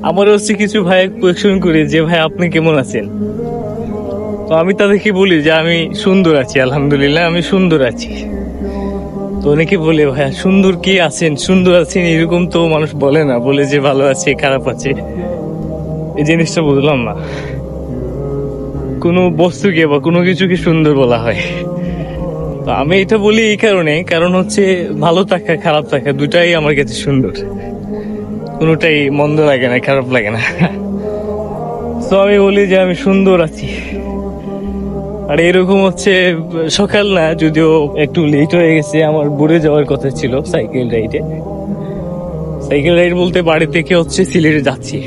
আমার হচ্ছে কিছু ভাই কোয়েশ্চেন করে যে ভাই আপনি কেমন আছেন, তো আমি তাদেরকে বলি যে আমি সুন্দর আছি, আলহামদুলিল্লাহ আমি সুন্দর আছি। তো অনেকে বলে ভাইয়া সুন্দর কি আছেন, সুন্দর আছেন এরকম তো মানুষ বলে না, বলে যে ভালো আছে খারাপ আছে। এই জিনিসটা বুঝলাম না, কোনো বস্তুকে বা কোনো কিছুকে সুন্দর বলা হয়? তো আমি এটা বলি এই কারণে, কারণ হচ্ছে ভালো থাকা খারাপ থাকা দুটাই আমার কাছে সুন্দর, কোনোটাই মন্দ লাগে না, খারাপ লাগে না। তো আমি বলি যে আমি সুন্দর আছি। আর এরকম হচ্ছে সকাল না, যদিও একটু লেট হয়ে গেছে, আমার ঘুরে যাওয়ার কথা ছিল সাইকেল রাইডে। সাইকেল রাইড বলতে বাড়ি থেকে হচ্ছে সিলেটে যাচ্ছি।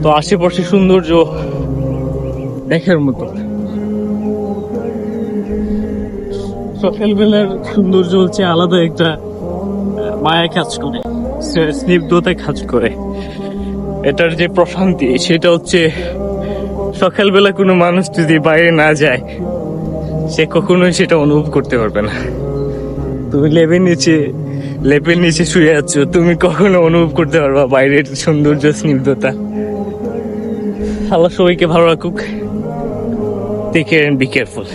তো আশেপাশে সৌন্দর্য দেখার মতো, সকালবেলার সৌন্দর্য হচ্ছে আলাদা একটা মায়া কাজ করে, স্নিগ্ধতা কাজ করে। এটার যে প্রশান্তি সেটা হচ্ছে সকালবেলা কোনো মানুষ যদি বাইরে না যায় সে কখনোই সেটা অনুভব করতে পারবে না। তুমি লেপের নিচে শুয়ে আছো, তুমি কখনো অনুভব করতে পারবা বাইরের সৌন্দর্য স্নিগ্ধতা। আল্লাহ সবাইকে ভালো রাখুক। Take care and be careful.